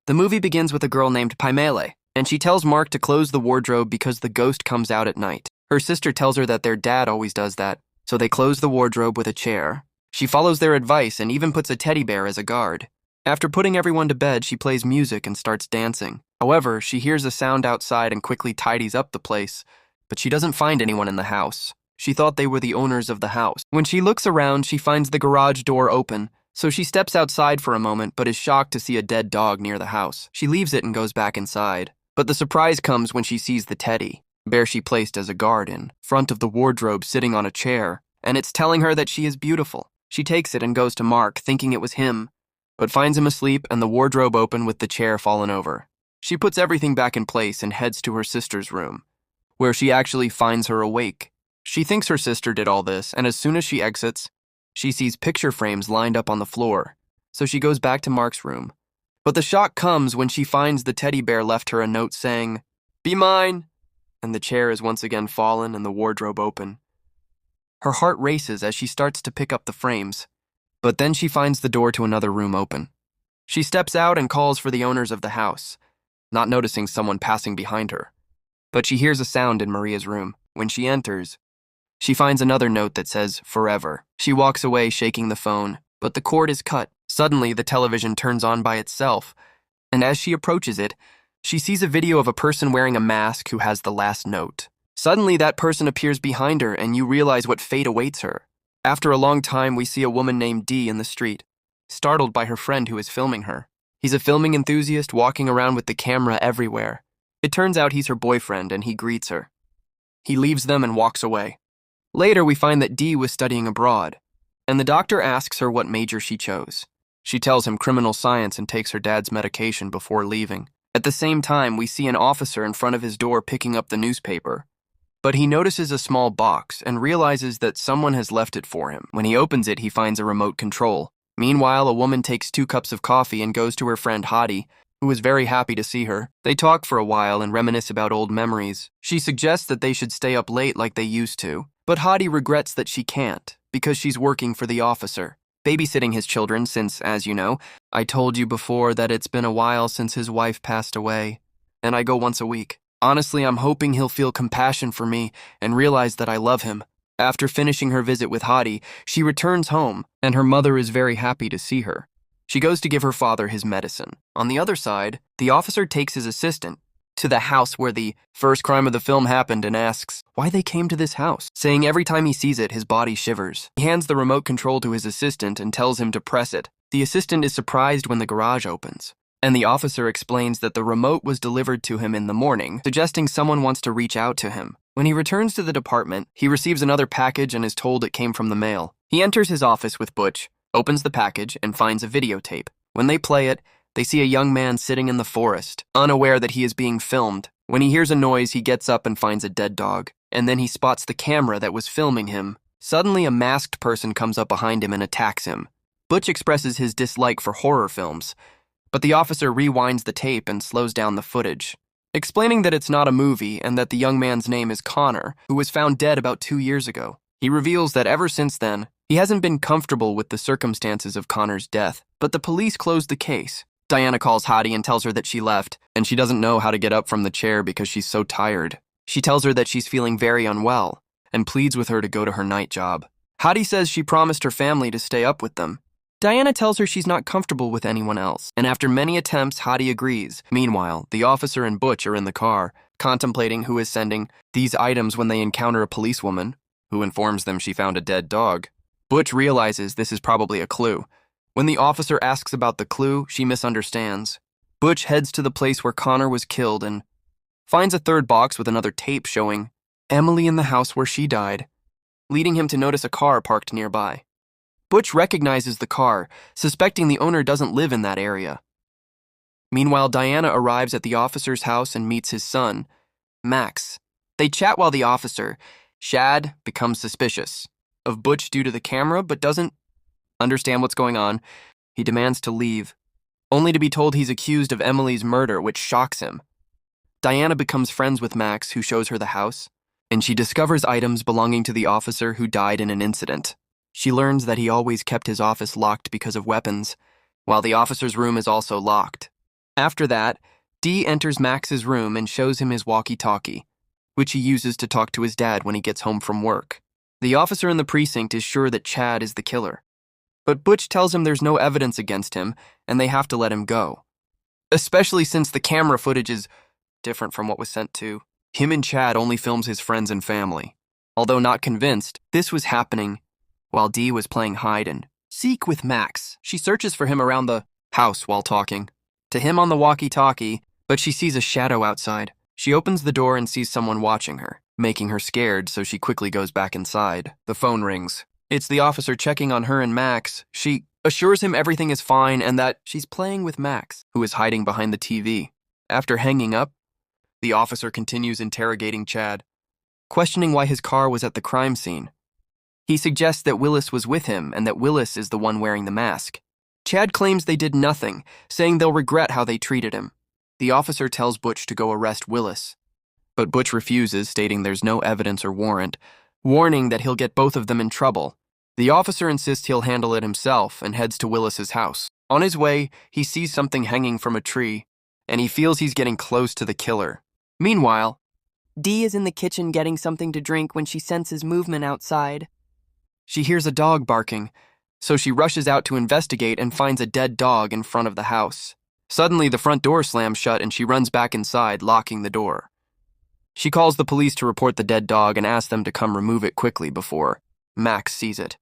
The movie begins with a girl named Paimele, and she tells Mark to close the wardrobe because the ghost comes out at night. Her sister tells her that their dad always does that, so they close the wardrobe with a chair. She follows their advice and even puts a teddy bear as a guard. After putting everyone to bed, she plays music and starts dancing. However, she hears a sound outside and quickly tidies up the place, but she doesn't find anyone in the house. She thought they were the owners of the house. When she looks around, she finds the garage door open, so she steps outside for a moment but is shocked to see a dead dog near the house. She leaves it and goes back inside. But the surprise comes when she sees the teddy bear she placed as a guard in front of the wardrobe sitting on a chair, and it's telling her that she is beautiful. She takes it and goes to Mark, thinking it was him, but finds him asleep and the wardrobe open with the chair fallen over. She puts everything back in place and heads to her sister's room, where she actually finds her awake. She thinks her sister did all this, and as soon as she exits, she sees picture frames lined up on the floor, so she goes back to Mark's room. But the shock comes when she finds the teddy bear left her a note saying, "Be mine," and the chair is once again fallen and the wardrobe open. Her heart races as she starts to pick up the frames, but then she finds the door to another room open. She steps out and calls for the owners of the house, not noticing someone passing behind her. But she hears a sound in Maria's room. When she enters, she finds another note that says, "Forever." She walks away shaking the phone, but the cord is cut. Suddenly, the television turns on by itself, and as she approaches it, she sees a video of a person wearing a mask who has the last note. Suddenly, that person appears behind her, and you realize what fate awaits her. After a long time, we see a woman named Dee in the street, startled by her friend who is filming her. He's a filming enthusiast walking around with the camera everywhere. It turns out he's her boyfriend, and he greets her. He leaves them and walks away. Later, we find that Dee was studying abroad, and the doctor asks her what major she chose. She tells him criminal science and takes her dad's medication before leaving. At the same time, we see an officer in front of his door picking up the newspaper. But he notices a small box and realizes that someone has left it for him. When he opens it, he finds a remote control. Meanwhile, a woman takes 2 cups of coffee and goes to her friend Hadi, who is very happy to see her. They talk for a while and reminisce about old memories. She suggests that they should stay up late like they used to, but Hadi regrets that she can't because she's working for the officer, babysitting his children since, as you know, I told you before that it's been a while since his wife passed away, and I go once a week. Honestly, I'm hoping he'll feel compassion for me and realize that I love him. After finishing her visit with Hadi, she returns home, and her mother is very happy to see her. She goes to give her father his medicine. On the other side, the officer takes his assistant to the house where the first crime of the film happened and asks why they came to this house, saying every time he sees it, his body shivers. He hands the remote control to his assistant and tells him to press it. The assistant is surprised when the garage opens, and the officer explains that the remote was delivered to him in the morning, suggesting someone wants to reach out to him. When he returns to the department, he receives another package and is told it came from the mail. He enters his office with Butch, opens the package, and finds a videotape. When they play it, they see a young man sitting in the forest, unaware that he is being filmed. When he hears a noise, he gets up and finds a dead dog, and then he spots the camera that was filming him. Suddenly, a masked person comes up behind him and attacks him. Butch expresses his dislike for horror films, but the officer rewinds the tape and slows down the footage, explaining that it's not a movie and that the young man's name is Connor, who was found dead about 2 years ago. He reveals that ever since then, he hasn't been comfortable with the circumstances of Connor's death, but the police closed the case. Diana calls Hadi and tells her that she left, and she doesn't know how to get up from the chair because she's so tired. She tells her that she's feeling very unwell, and pleads with her to go to her night job. Hadi says she promised her family to stay up with them. Diana tells her she's not comfortable with anyone else, and after many attempts, Hadi agrees. Meanwhile, the officer and Butch are in the car, contemplating who is sending these items when they encounter a policewoman, who informs them she found a dead dog. Butch realizes this is probably a clue. When the officer asks about the clue, she misunderstands. Butch heads to the place where Connor was killed and finds a third box with another tape showing Emily in the house where she died, leading him to notice a car parked nearby. Butch recognizes the car, suspecting the owner doesn't live in that area. Meanwhile, Diana arrives at the officer's house and meets his son, Max. They chat while the officer, Shad, becomes suspicious of Butch due to the camera, but doesn't understand what's going on. He demands to leave, only to be told he's accused of Emily's murder, which shocks him. Diana becomes friends with Max, who shows her the house, and she discovers items belonging to the officer who died in an incident. She learns that he always kept his office locked because of weapons, while the officer's room is also locked. After that, Dee enters Max's room and shows him his walkie-talkie, which he uses to talk to his dad when he gets home from work. The officer in the precinct is sure that Chad is the killer, but Butch tells him there's no evidence against him and they have to let him go, especially since the camera footage is different from what was sent to him, and Chad only films his friends and family. Although not convinced, this was happening while Dee was playing hide and seek with Max. She searches for him around the house while talking to him on the walkie-talkie, but she sees a shadow outside. She opens the door and sees someone watching her, making her scared, so she quickly goes back inside. The phone rings. It's the officer checking on her and Max. She assures him everything is fine and that she's playing with Max, who is hiding behind the TV. After hanging up, the officer continues interrogating Chad, questioning why his car was at the crime scene. He suggests that Willis was with him and that Willis is the one wearing the mask. Chad claims they did nothing, saying they'll regret how they treated him. The officer tells Butch to go arrest Willis, but Butch refuses, stating there's no evidence or warrant, warning that he'll get both of them in trouble. The officer insists he'll handle it himself and heads to Willis's house. On his way, he sees something hanging from a tree, and he feels he's getting close to the killer. Meanwhile, Dee is in the kitchen getting something to drink when she senses movement outside. She hears a dog barking, so she rushes out to investigate and finds a dead dog in front of the house. Suddenly, the front door slams shut and she runs back inside, locking the door. She calls the police to report the dead dog and asks them to come remove it quickly before Max sees it.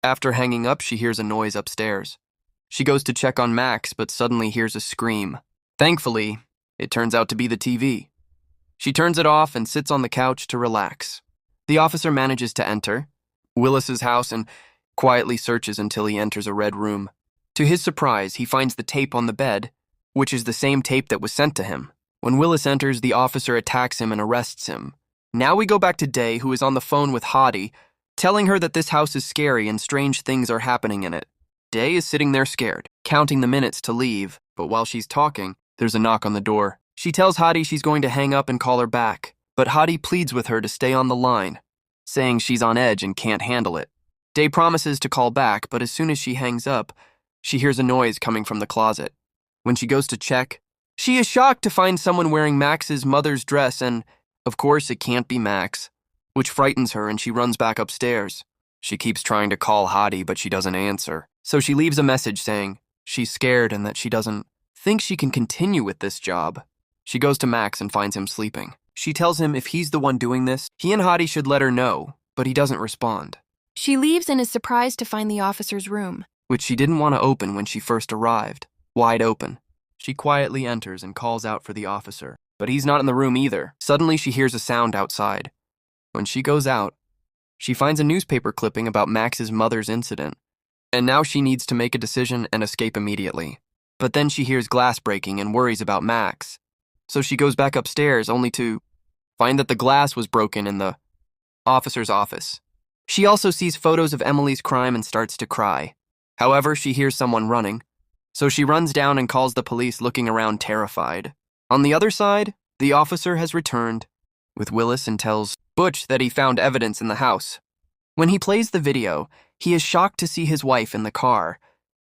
After hanging up, she hears a noise upstairs. She goes to check on Max, but suddenly hears a scream. Thankfully, it turns out to be the TV. She turns it off and sits on the couch to relax. The officer manages to enter Willis's house and quietly searches until he enters a red room. To his surprise, he finds the tape on the bed, which is the same tape that was sent to him. When Willis enters, the officer attacks him and arrests him. Now we go back to Day, who is on the phone with Hottie, telling her that this house is scary and strange things are happening in it. Day is sitting there scared, counting the minutes to leave, but while she's talking, there's a knock on the door. She tells Hottie she's going to hang up and call her back, but Hottie pleads with her to stay on the line, saying she's on edge and can't handle it. Day promises to call back, but as soon as she hangs up, she hears a noise coming from the closet. When she goes to check, she is shocked to find someone wearing Max's mother's dress and, of course, it can't be Max, which frightens her and she runs back upstairs. She keeps trying to call Hottie, but she doesn't answer. So she leaves a message saying she's scared and that she doesn't think she can continue with this job. She goes to Max and finds him sleeping. She tells him if he's the one doing this, he and Hottie should let her know, but he doesn't respond. She leaves and is surprised to find the officer's room, which she didn't want to open when she first arrived, wide open. She quietly enters and calls out for the officer, but he's not in the room either. Suddenly she hears a sound outside. When she goes out, she finds a newspaper clipping about Max's mother's incident, and now she needs to make a decision and escape immediately. But then she hears glass breaking and worries about Max, so she goes back upstairs only to find that the glass was broken in the officer's office. She also sees photos of Emily's crime and starts to cry. However, she hears someone running, so she runs down and calls the police, looking around terrified. On the other side, the officer has returned with Willis and tells Butch that he found evidence in the house. When he plays the video, he is shocked to see his wife in the car,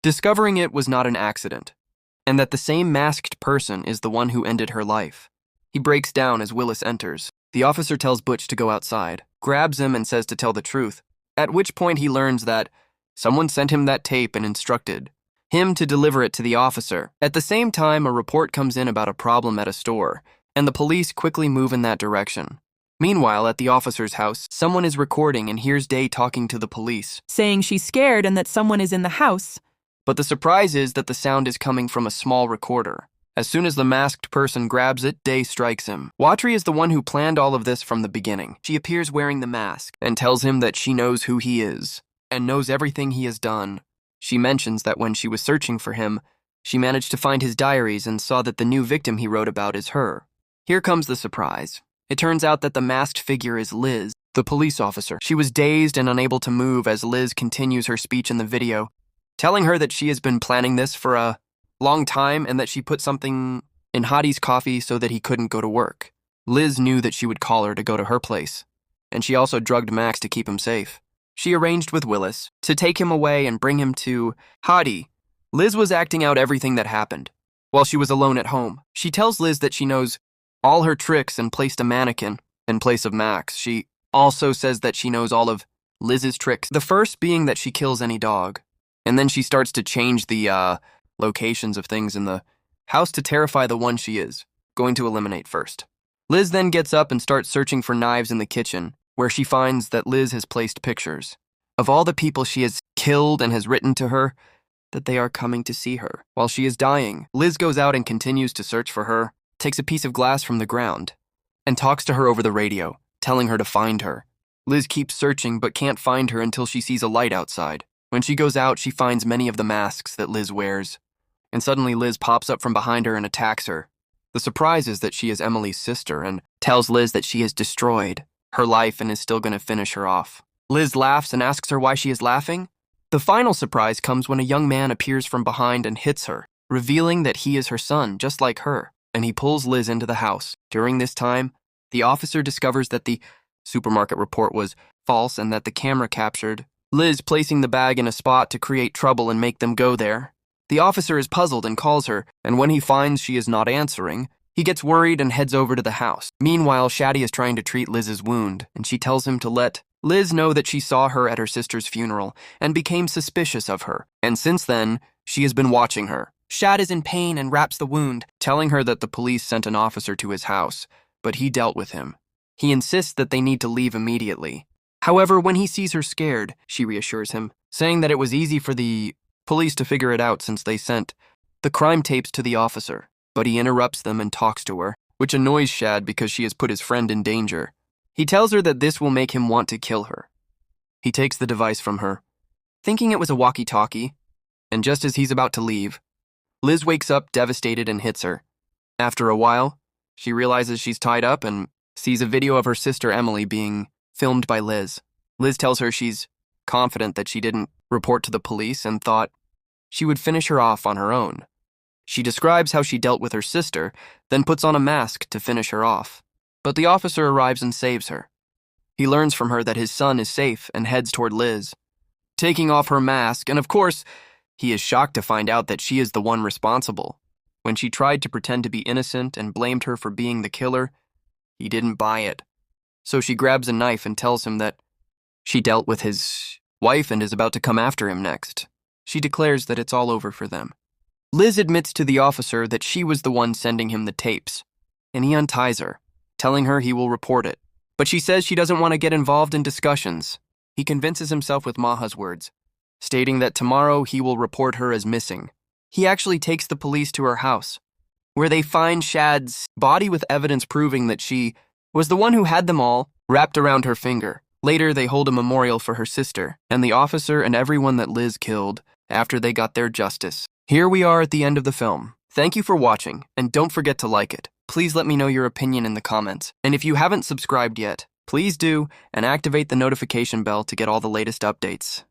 discovering it was not an accident, and that the same masked person is the one who ended her life. He breaks down as Willis enters. The officer tells Butch to go outside, grabs him and says to tell the truth, at which point he learns that someone sent him that tape and instructed him to deliver it to the officer. At the same time, a report comes in about a problem at a store, and the police quickly move in that direction. Meanwhile, at the officer's house, someone is recording and hears Day talking to the police, saying she's scared and that someone is in the house. But the surprise is that the sound is coming from a small recorder. As soon as the masked person grabs it, Day strikes him. Watri is the one who planned all of this from the beginning. She appears wearing the mask and tells him that she knows who he is and knows everything he has done. She mentions that when she was searching for him, she managed to find his diaries and saw that the new victim he wrote about is her. Here comes the surprise. It turns out that the masked figure is Liz, the police officer. She was dazed and unable to move as Liz continues her speech in the video, telling her that she has been planning this for a long time and that she put something in Hottie's coffee so that he couldn't go to work. Liz knew that she would call her to go to her place, and she also drugged Max to keep him safe. She arranged with Willis to take him away and bring him to Hottie. Liz was acting out everything that happened, while she was alone at home. She tells Liz that she knows all her tricks and placed a mannequin in place of Max. She also says that she knows all of Liz's tricks, the first being that she kills any dog. And then she starts to change the locations of things in the house to terrify the one she is going to eliminate first. Liz then gets up and starts searching for knives in the kitchen, where she finds that Liz has placed pictures of all the people she has killed and has written to her that they are coming to see her while she is dying. Liz goes out and continues to search for her, takes a piece of glass from the ground, and talks to her over the radio, telling her to find her. Liz keeps searching but can't find her until she sees a light outside. When she goes out, she finds many of the masks that Liz wears, and suddenly Liz pops up from behind her and attacks her. The surprise is that she is Emily's sister and tells Liz that she has destroyed her life and is still going to finish her off. Liz laughs and asks her why she is laughing. The final surprise comes when a young man appears from behind and hits her, revealing that he is her son, just like her, and he pulls Liz into the house. During this time, the officer discovers that the supermarket report was false and that the camera captured Liz placing the bag in a spot to create trouble and make them go there. The officer is puzzled and calls her, and when he finds she is not answering, he gets worried and heads over to the house. Meanwhile, Shaddy is trying to treat Liz's wound, and she tells him to let Liz know that she saw her at her sister's funeral and became suspicious of her, and since then, she has been watching her. Shad is in pain and wraps the wound, telling her that the police sent an officer to his house, but he dealt with him. He insists that they need to leave immediately. However, when he sees her scared, she reassures him, saying that it was easy for the police to figure it out since they sent the crime tapes to the officer, but he interrupts them and talks to her, which annoys Shad because she has put his friend in danger. He tells her that this will make him want to kill her. He takes the device from her, thinking it was a walkie-talkie, and just as he's about to leave, Liz wakes up devastated and hits her. After a while, she realizes she's tied up and sees a video of her sister Emily being filmed by Liz. Liz tells her she's confident that she didn't report to the police and thought she would finish her off on her own. She describes how she dealt with her sister, then puts on a mask to finish her off. But the officer arrives and saves her. He learns from her that his son is safe and heads toward Liz, taking off her mask, and of course, he is shocked to find out that she is the one responsible. When she tried to pretend to be innocent and blamed her for being the killer, he didn't buy it. So she grabs a knife and tells him that she dealt with his wife and is about to come after him next. She declares that it's all over for them. Liz admits to the officer that she was the one sending him the tapes, and he unties her, telling her he will report it. But she says she doesn't want to get involved in discussions. He convinces himself with Maha's words, stating that tomorrow he will report her as missing. He actually takes the police to her house, where they find Shad's body with evidence proving that she was the one who had them all wrapped around her finger. Later, they hold a memorial for her sister and the officer and everyone that Liz killed after they got their justice. Here we are at the end of the film. Thank you for watching, and don't forget to like it. Please let me know your opinion in the comments. And if you haven't subscribed yet, please do, and activate the notification bell to get all the latest updates.